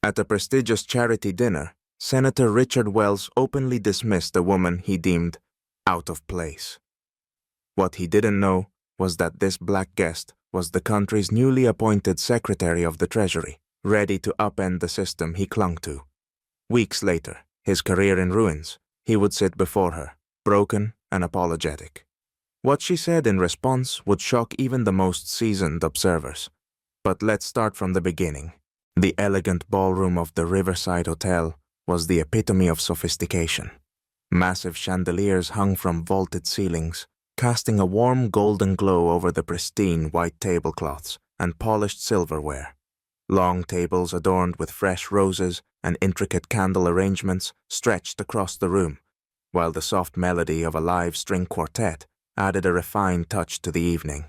At a prestigious charity dinner, Senator Richard Wells openly dismissed a woman he deemed out of place. What he didn't know was that this black guest was the country's newly appointed Secretary of the Treasury, ready to upend the system he clung to. Weeks later, his career in ruins, he would sit before her, broken and apologetic. What she said in response would shock even the most seasoned observers. But let's start from the beginning. The elegant ballroom of the Riverside Hotel was the epitome of sophistication. Massive chandeliers hung from vaulted ceilings, casting a warm golden glow over the pristine white tablecloths and polished silverware. Long tables adorned with fresh roses and intricate candle arrangements stretched across the room, while the soft melody of a live string quartet added a refined touch to the evening.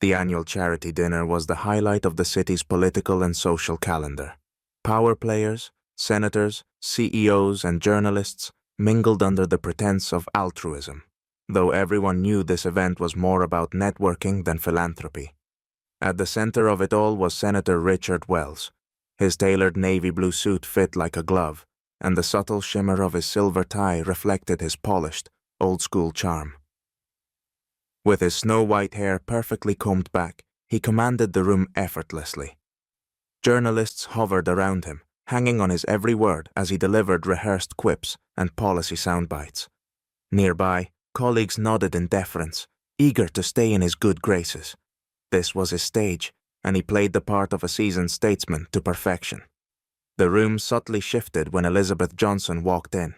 The annual charity dinner was the highlight of the city's political and social calendar. Power players, senators, CEOs, and journalists mingled under the pretense of altruism, though everyone knew this event was more about networking than philanthropy. At the center of it all was Senator Richard Wells. His tailored navy blue suit fit like a glove, and the subtle shimmer of his silver tie reflected his polished, old-school charm. With his snow-white hair perfectly combed back, he commanded the room effortlessly. Journalists hovered around him, hanging on his every word as he delivered rehearsed quips and policy soundbites. Nearby, colleagues nodded in deference, eager to stay in his good graces. This was his stage, and he played the part of a seasoned statesman to perfection. The room subtly shifted when Elizabeth Johnson walked in.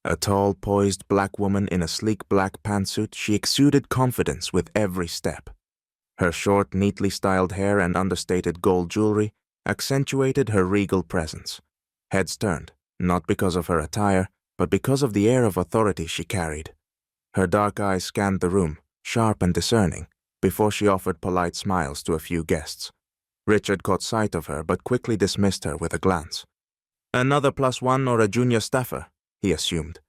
A tall, poised black woman in a sleek black pantsuit, she exuded confidence with every step. Her short, neatly styled hair and understated gold jewelry accentuated her regal presence. Heads turned, not because of her attire, but because of the air of authority she carried. Her dark eyes scanned the room, sharp and discerning, before she offered polite smiles to a few guests. Richard caught sight of her but quickly dismissed her with a glance. Another +1 or a junior staffer, he assumed.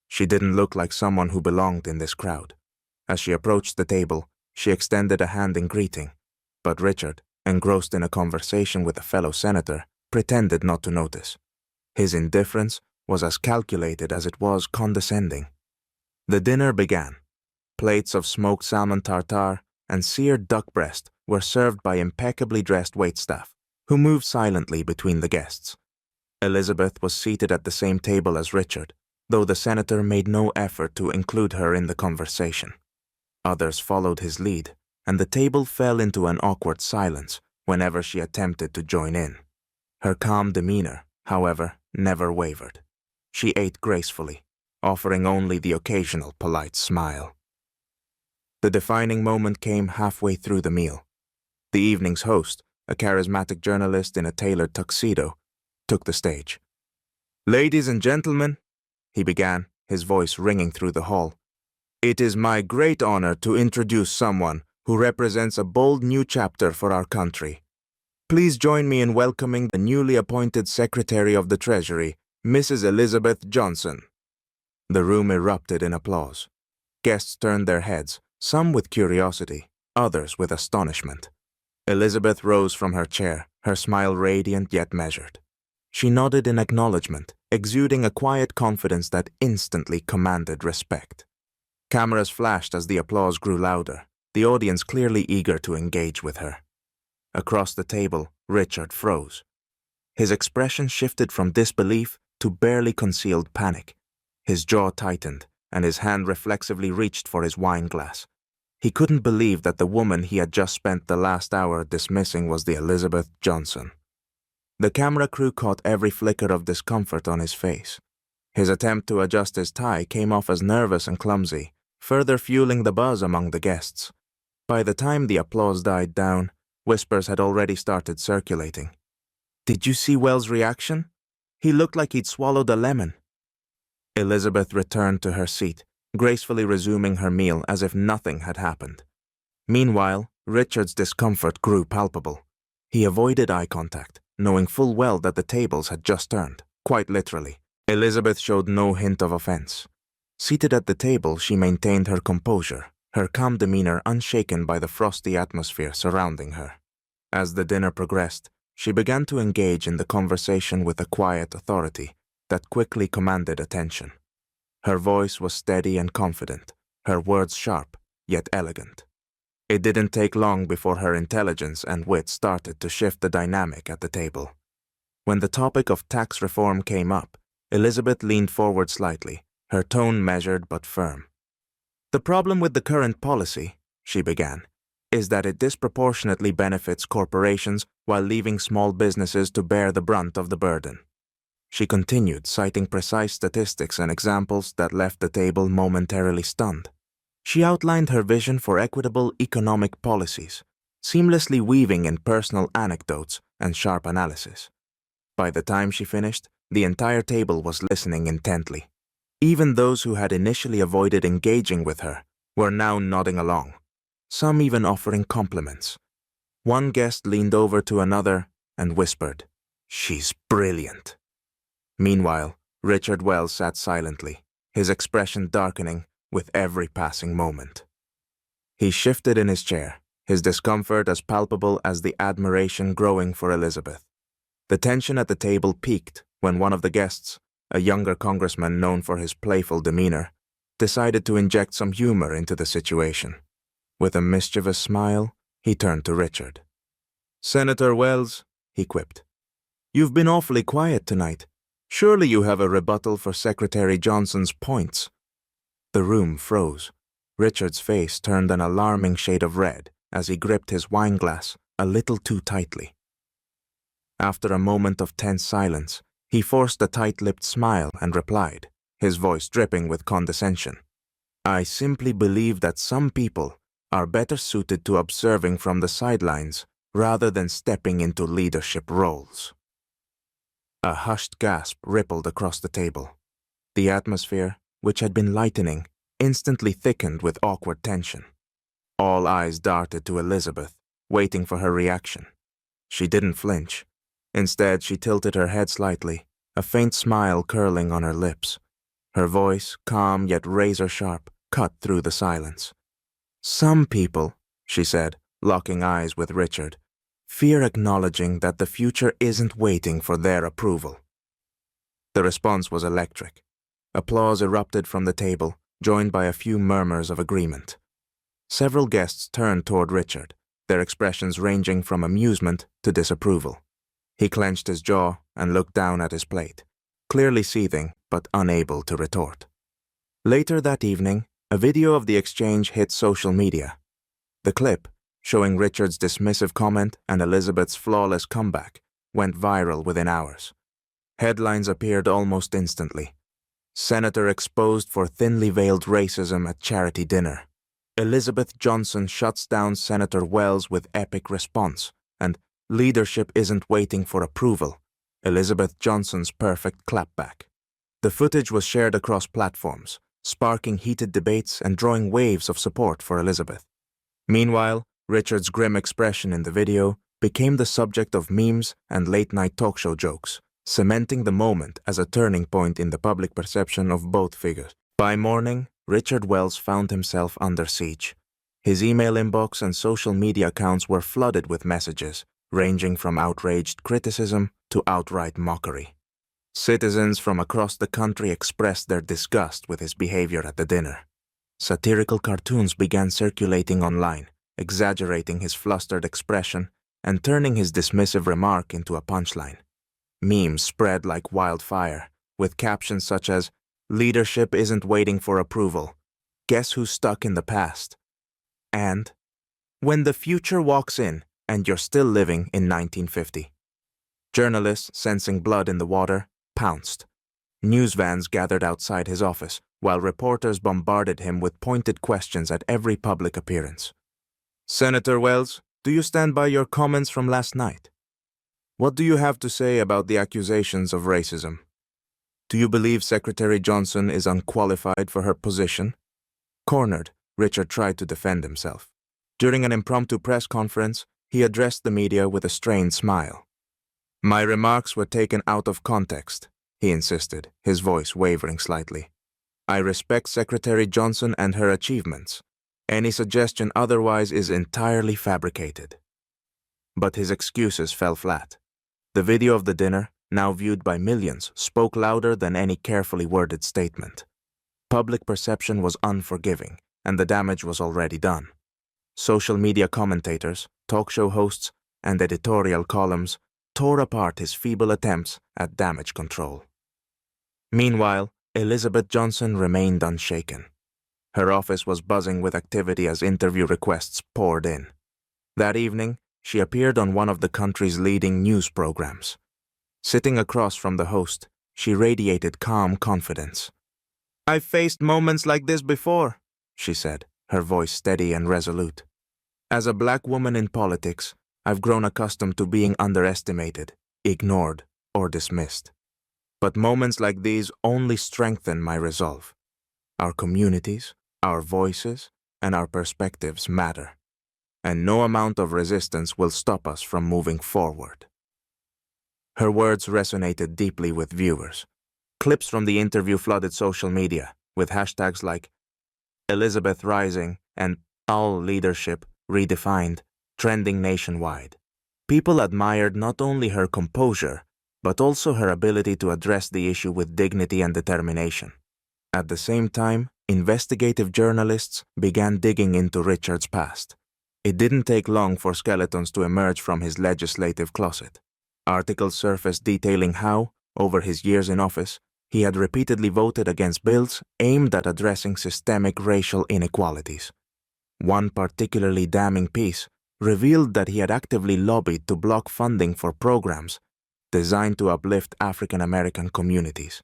She didn't look like someone who belonged in this crowd. As she approached the table, she extended a hand in greeting, but Richard, engrossed in a conversation with a fellow senator, pretended not to notice. His indifference was as calculated as it was condescending. The dinner began. Plates of smoked salmon tartare and seared duck breast were served by impeccably dressed waitstaff, who moved silently between the guests. Elizabeth was seated at the same table as Richard, though the senator made no effort to include her in the conversation. Others followed his lead, and the table fell into an awkward silence whenever she attempted to join in. Her calm demeanor, however, never wavered. She ate gracefully, offering only the occasional polite smile. The defining moment came halfway through the meal. The evening's host, a charismatic journalist in a tailored tuxedo, took the stage. "Ladies and gentlemen," he began, his voice ringing through the hall, "it is my great honor to introduce someone who represents a bold new chapter for our country. Please join me in welcoming the newly appointed Secretary of the Treasury, Mrs. Elizabeth Johnson." The room erupted in applause. Guests turned their heads, some with curiosity, others with astonishment. Elizabeth rose from her chair, her smile radiant yet measured. She nodded in acknowledgement, exuding a quiet confidence that instantly commanded respect. Cameras flashed as the applause grew louder, the audience clearly eager to engage with her. Across the table, Richard froze. His expression shifted from disbelief to barely concealed panic. His jaw tightened, and his hand reflexively reached for his wine glass. He couldn't believe that the woman he had just spent the last hour dismissing was the Elizabeth Johnson. The camera crew caught every flicker of discomfort on his face. His attempt to adjust his tie came off as nervous and clumsy, further fueling the buzz among the guests. By the time the applause died down, whispers had already started circulating. "Did you see Wells' reaction? He looked like he'd swallowed a lemon." Elizabeth returned to her seat, gracefully resuming her meal as if nothing had happened. Meanwhile, Richard's discomfort grew palpable. He avoided eye contact, knowing full well that the tables had just turned, quite literally. Elizabeth showed no hint of offense. Seated at the table, she maintained her composure, her calm demeanor unshaken by the frosty atmosphere surrounding her. As the dinner progressed, She began to engage in the conversation with a quiet authority that quickly commanded attention. Her voice was steady and confident, her words sharp, yet elegant. It didn't take long before her intelligence and wit started to shift the dynamic at the table. When the topic of tax reform came up, Elizabeth leaned forward slightly, her tone measured but firm. "The problem with the current policy," she began, "is that it disproportionately benefits corporations while leaving small businesses to bear the brunt of the burden." She continued, citing precise statistics and examples that left the table momentarily stunned. She outlined her vision for equitable economic policies, seamlessly weaving in personal anecdotes and sharp analysis. By the time she finished, the entire table was listening intently. Even those who had initially avoided engaging with her were now nodding along, some even offering compliments. One guest leaned over to another and whispered, "She's brilliant." Meanwhile, Richard Wells sat silently, his expression darkening with every passing moment. He shifted in his chair, his discomfort as palpable as the admiration growing for Elizabeth. The tension at the table peaked when one of the guests, a younger congressman known for his playful demeanor, decided to inject some humor into the situation. With a mischievous smile, he turned to Richard. "Senator Wells," he quipped, "you've been awfully quiet tonight. Surely you have a rebuttal for Secretary Johnson's points." The room froze. Richard's face turned an alarming shade of red as he gripped his wineglass a little too tightly. After a moment of tense silence, he forced a tight-lipped smile and replied, his voice dripping with condescension. "I simply believe that some people are better suited to observing from the sidelines rather than stepping into leadership roles." A hushed gasp rippled across the table. The atmosphere, which had been lightening, instantly thickened with awkward tension. All eyes darted to Elizabeth, waiting for her reaction. She didn't flinch. Instead, she tilted her head slightly, a faint smile curling on her lips. Her voice, calm yet razor-sharp, cut through the silence. "Some people," she said, locking eyes with Richard, "fear acknowledging that the future isn't waiting for their approval." The response was electric. Applause erupted from the table, joined by a few murmurs of agreement. Several guests turned toward Richard, their expressions ranging from amusement to disapproval. He clenched his jaw and looked down at his plate, clearly seething but unable to retort. Later that evening, a video of the exchange hit social media. The clip, showing Richard's dismissive comment and Elizabeth's flawless comeback, went viral within hours. Headlines appeared almost instantly. "Senator exposed for thinly veiled racism at charity dinner." "Elizabeth Johnson shuts down Senator Wells with epic response," and "Leadership isn't waiting for approval. Elizabeth Johnson's perfect clapback." The footage was shared across platforms, sparking heated debates and drawing waves of support for Elizabeth. Meanwhile, Richard's grim expression in the video became the subject of memes and late-night talk show jokes, cementing the moment as a turning point in the public perception of both figures. By morning, Richard Wells found himself under siege. His email inbox and social media accounts were flooded with messages, ranging from outraged criticism to outright mockery. Citizens from across the country expressed their disgust with his behavior at the dinner. Satirical cartoons began circulating online, exaggerating his flustered expression and turning his dismissive remark into a punchline. Memes spread like wildfire, with captions such as, "Leadership isn't waiting for approval. Guess who's stuck in the past?" And, "When the future walks in and you're still living in 1950. Journalists, sensing blood in the water, pounced. News vans gathered outside his office, while reporters bombarded him with pointed questions at every public appearance. "Senator Wells, do you stand by your comments from last night? What do you have to say about the accusations of racism? Do you believe Secretary Johnson is unqualified for her position?" Cornered, Richard tried to defend himself. During an impromptu press conference, he addressed the media with a strained smile. "My remarks were taken out of context," he insisted, his voice wavering slightly. "I respect Secretary Johnson and her achievements. Any suggestion otherwise is entirely fabricated." But his excuses fell flat. The video of the dinner, now viewed by millions, spoke louder than any carefully worded statement. Public perception was unforgiving, and the damage was already done. Social media commentators, talk show hosts, and editorial columns tore apart his feeble attempts at damage control. Meanwhile, Elizabeth Johnson remained unshaken. Her office was buzzing with activity as interview requests poured in. That evening, she appeared on one of the country's leading news programs. Sitting across from the host, she radiated calm confidence. "I've faced moments like this before," she said, her voice steady and resolute. "As a black woman in politics, I've grown accustomed to being underestimated, ignored, or dismissed. But moments like these only strengthen my resolve. Our communities, our voices, and our perspectives matter, and no amount of resistance will stop us from moving forward." Her words resonated deeply with viewers. Clips from the interview flooded social media, with hashtags like Elizabeth Rising and All Leadership Redefined trending nationwide. People admired not only her composure, but also her ability to address the issue with dignity and determination. At the same time, investigative journalists began digging into Richard's past. It didn't take long for skeletons to emerge from his legislative closet. Articles surfaced detailing how, over his years in office, he had repeatedly voted against bills aimed at addressing systemic racial inequalities. One particularly damning piece revealed that he had actively lobbied to block funding for programs designed to uplift African American communities.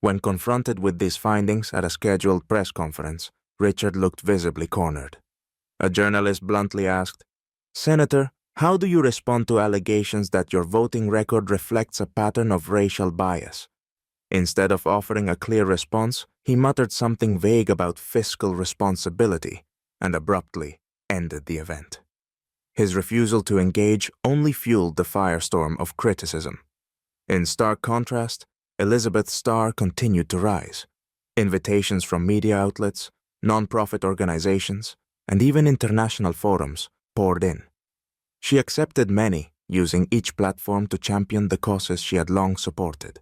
When confronted with these findings at a scheduled press conference, Richard looked visibly cornered. A journalist bluntly asked, "Senator, how do you respond to allegations that your voting record reflects a pattern of racial bias?" Instead of offering a clear response, he muttered something vague about fiscal responsibility and abruptly ended the event. His refusal to engage only fueled the firestorm of criticism. In stark contrast, Elizabeth's star continued to rise. Invitations from media outlets, non-profit organizations, and even international forums poured in. She accepted many, using each platform to champion the causes she had long supported.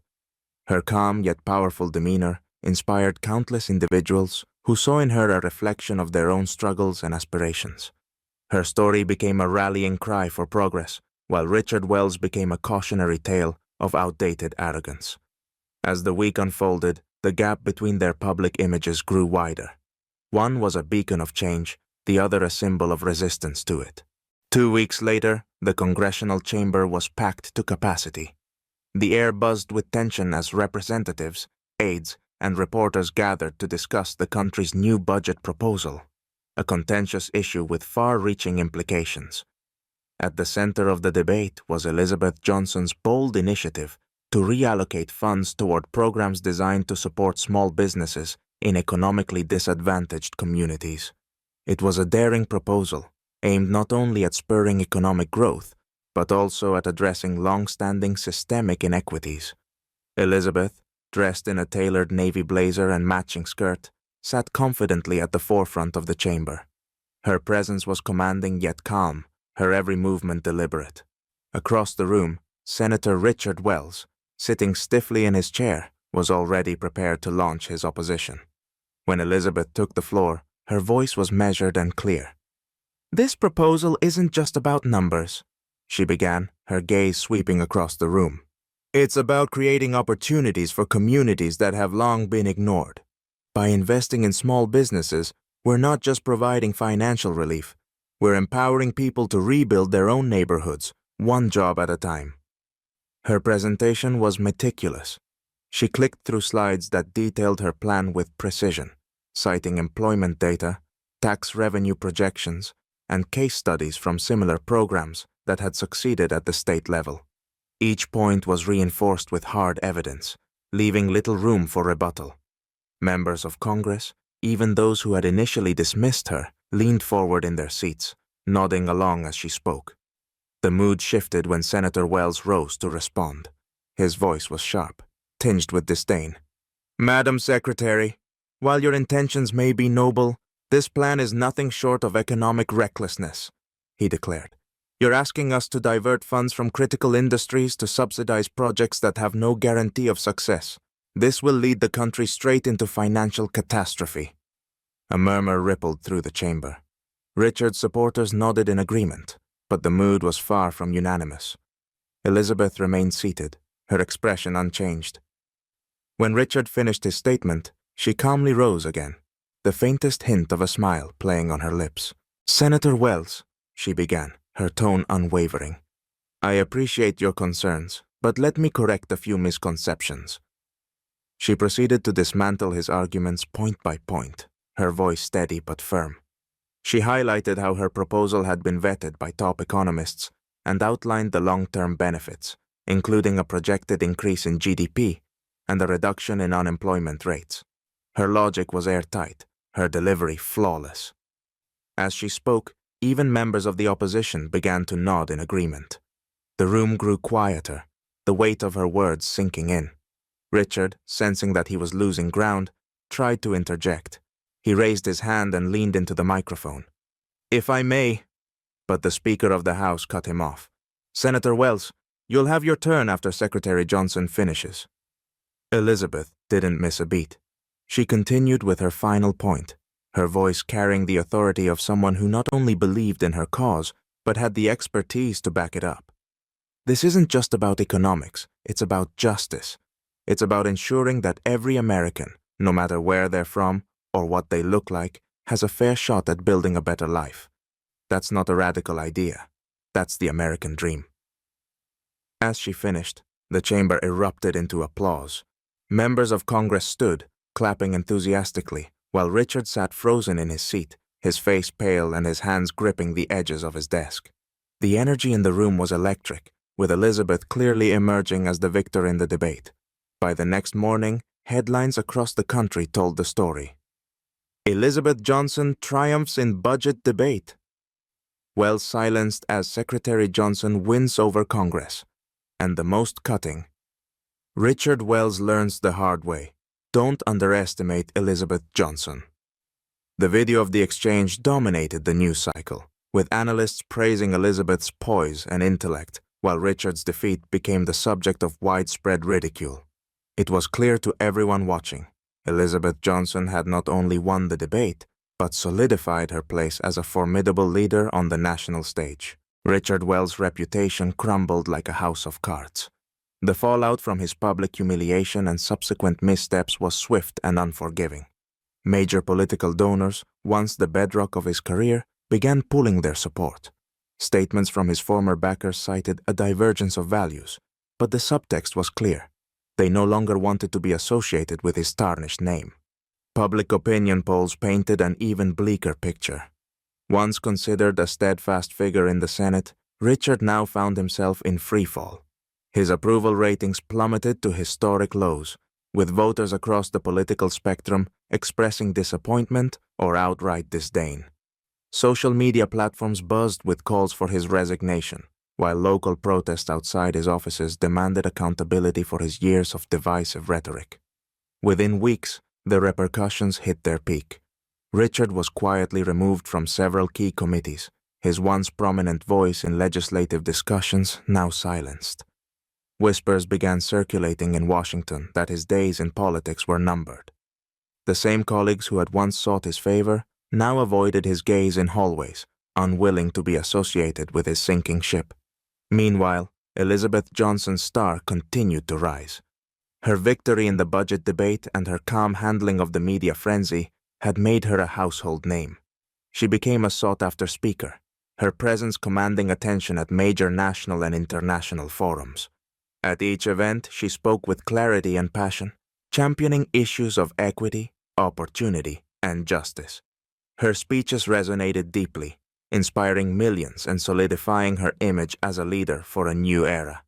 Her calm yet powerful demeanor inspired countless individuals who saw in her a reflection of their own struggles and aspirations. Her story became a rallying cry for progress, while Richard Wells became a cautionary tale of outdated arrogance. As the week unfolded, the gap between their public images grew wider. One was a beacon of change, the other a symbol of resistance to it. 2 weeks later, the congressional chamber was packed to capacity. The air buzzed with tension as representatives, aides, and reporters gathered to discuss the country's new budget proposal, a contentious issue with far-reaching implications. At the center of the debate was Elizabeth Johnson's bold initiative to reallocate funds toward programs designed to support small businesses in economically disadvantaged communities. It was a daring proposal, aimed not only at spurring economic growth, but also at addressing long-standing systemic inequities. Elizabeth, dressed in a tailored navy blazer and matching skirt, sat confidently at the forefront of the chamber. Her presence was commanding yet calm, her every movement deliberate. Across the room, Senator Richard Wells, sitting stiffly in his chair, was already prepared to launch his opposition. When Elizabeth took the floor, her voice was measured and clear. "This proposal isn't just about numbers," she began, her gaze sweeping across the room. "It's about creating opportunities for communities that have long been ignored. By investing in small businesses, we're not just providing financial relief, we're empowering people to rebuild their own neighborhoods, one job at a time." Her presentation was meticulous. She clicked through slides that detailed her plan with precision, citing employment data, tax revenue projections, and case studies from similar programs that had succeeded at the state level. Each point was reinforced with hard evidence, leaving little room for rebuttal. Members of Congress, even those who had initially dismissed her, leaned forward in their seats, nodding along as she spoke. The mood shifted when Senator Wells rose to respond. His voice was sharp, tinged with disdain. "Madam Secretary, while your intentions may be noble, this plan is nothing short of economic recklessness," he declared. You're asking us to divert funds from critical industries to subsidize projects that have no guarantee of success. This will lead the country straight into financial catastrophe." A murmur rippled through the chamber. Richard's supporters nodded in agreement, but the mood was far from unanimous. Elizabeth remained seated, her expression unchanged. When Richard finished his statement, she calmly rose again, the faintest hint of a smile playing on her lips. "Senator Wells," she began, her tone unwavering, "I appreciate your concerns, but let me correct a few misconceptions." She proceeded to dismantle his arguments point by point, her voice steady but firm. She highlighted how her proposal had been vetted by top economists and outlined the long-term benefits, including a projected increase in GDP and a reduction in unemployment rates. Her logic was airtight, her delivery flawless. As she spoke, even members of the opposition began to nod in agreement. The room grew quieter, the weight of her words sinking in. Richard, sensing that he was losing ground, tried to interject. He raised his hand and leaned into the microphone. "If I may," but the Speaker of the House cut him off. "Senator Wells, you'll have your turn after Secretary Johnson finishes." Elizabeth didn't miss a beat. She continued with her final point, her voice carrying the authority of someone who not only believed in her cause, but had the expertise to back it up. "This isn't just about economics, it's about justice. It's about ensuring that every American, no matter where they're from or what they look like, has a fair shot at building a better life. That's not a radical idea. That's the American dream." As she finished, the chamber erupted into applause. Members of Congress stood, clapping enthusiastically, while Richard sat frozen in his seat, his face pale and his hands gripping the edges of his desk. The energy in the room was electric, with Elizabeth clearly emerging as the victor in the debate. By the next morning, headlines across the country told the story. "Elizabeth Johnson triumphs in budget debate." "Wells silenced as Secretary Johnson wins over Congress." And the most cutting, "Richard Wells learns the hard way. Don't underestimate Elizabeth Johnson." The video of the exchange dominated the news cycle, with analysts praising Elizabeth's poise and intellect, while Richard's defeat became the subject of widespread ridicule. It was clear to everyone watching, Elizabeth Johnson had not only won the debate, but solidified her place as a formidable leader on the national stage. Richard Wells' reputation crumbled like a house of cards. The fallout from his public humiliation and subsequent missteps was swift and unforgiving. Major political donors, once the bedrock of his career, began pulling their support. Statements from his former backers cited a divergence of values, but the subtext was clear. They no longer wanted to be associated with his tarnished name. Public opinion polls painted an even bleaker picture. Once considered a steadfast figure in the Senate, Richard now found himself in freefall. His approval ratings plummeted to historic lows, with voters across the political spectrum expressing disappointment or outright disdain. Social media platforms buzzed with calls for his resignation, while local protests outside his offices demanded accountability for his years of divisive rhetoric. Within weeks, the repercussions hit their peak. Richard was quietly removed from several key committees, his once prominent voice in legislative discussions now silenced. Whispers began circulating in Washington that his days in politics were numbered. The same colleagues who had once sought his favor now avoided his gaze in hallways, unwilling to be associated with his sinking ship. Meanwhile, Elizabeth Johnson's star continued to rise. Her victory in the budget debate and her calm handling of the media frenzy had made her a household name. She became a sought-after speaker, her presence commanding attention at major national and international forums. At each event, she spoke with clarity and passion, championing issues of equity, opportunity, and justice. Her speeches resonated deeply, inspiring millions and solidifying her image as a leader for a new era.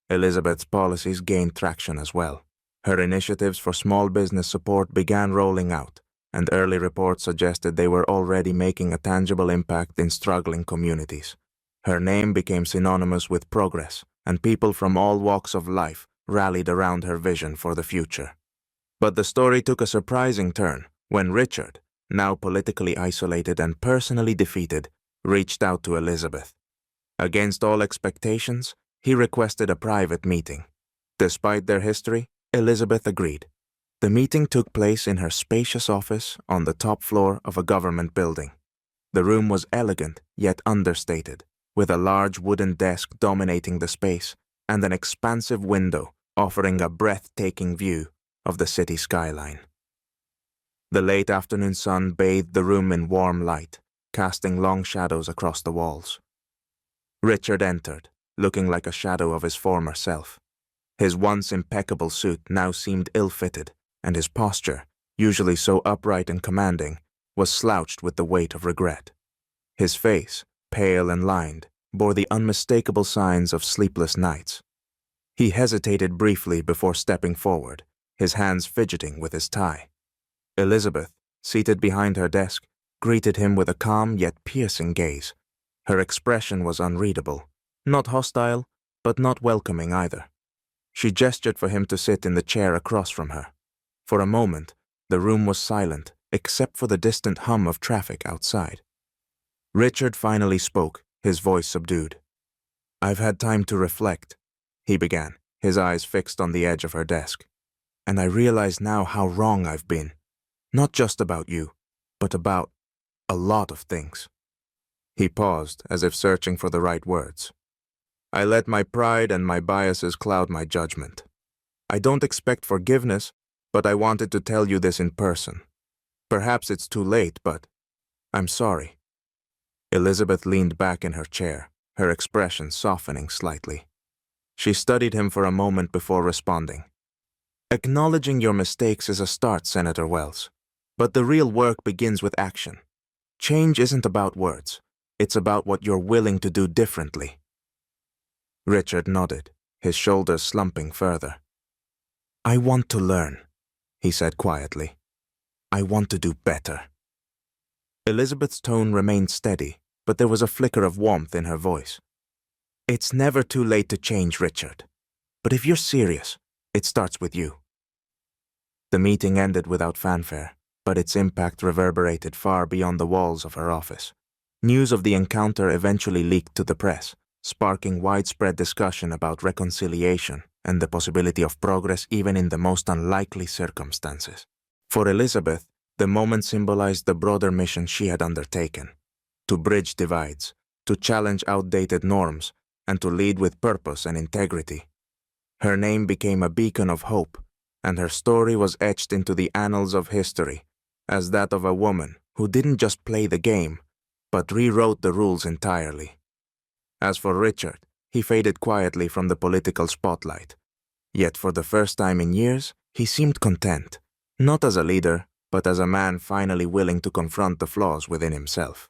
Elizabeth's policies gained traction as well. Her initiatives for small business support began rolling out, and early reports suggested they were already making a tangible impact in struggling communities. Her name became synonymous with progress, and people from all walks of life rallied around her vision for the future. But the story took a surprising turn when Richard, now politically isolated and personally defeated, reached out to Elizabeth. Against all expectations, he requested a private meeting. Despite their history, Elizabeth agreed. The meeting took place in her spacious office on the top floor of a government building. The room was elegant yet understated, with a large wooden desk dominating the space and an expansive window offering a breathtaking view of the city skyline. The late afternoon sun bathed the room in warm light, casting long shadows across the walls. Richard entered, looking like a shadow of his former self. His once impeccable suit now seemed ill-fitted, and his posture, usually so upright and commanding, was slouched with the weight of regret. His face, pale and lined, bore the unmistakable signs of sleepless nights. He hesitated briefly before stepping forward, his hands fidgeting with his tie. Elizabeth, seated behind her desk, greeted him with a calm yet piercing gaze. Her expression was unreadable, not hostile, but not welcoming either. She gestured for him to sit in the chair across from her. For a moment, the room was silent, except for the distant hum of traffic outside. Richard finally spoke, his voice subdued. "I've had time to reflect," he began, his eyes fixed on the edge of her desk. "And I realize now how wrong I've been. Not just about you, but about a lot of things." He paused, as if searching for the right words. "I let my pride and my biases cloud my judgment. I don't expect forgiveness, but I wanted to tell you this in person. Perhaps it's too late, but I'm sorry." Elizabeth leaned back in her chair, her expression softening slightly. She studied him for a moment before responding. "Acknowledging your mistakes is a start, Senator Wells. But the real work begins with action. Change isn't about words. It's about what you're willing to do differently." Richard nodded, his shoulders slumping further. "I want to learn," he said quietly. "I want to do better." Elizabeth's tone remained steady, but there was a flicker of warmth in her voice. "It's never too late to change, Richard. But if you're serious, it starts with you." The meeting ended without fanfare, but its impact reverberated far beyond the walls of her office. News of the encounter eventually leaked to the press, sparking widespread discussion about reconciliation and the possibility of progress even in the most unlikely circumstances. For Elizabeth, the moment symbolized the broader mission she had undertaken: to bridge divides, to challenge outdated norms, and to lead with purpose and integrity. Her name became a beacon of hope, and her story was etched into the annals of history as that of a woman who didn't just play the game, but rewrote the rules entirely. As for Richard, he faded quietly from the political spotlight. Yet for the first time in years, he seemed content, not as a leader, but as a man finally willing to confront the flaws within himself.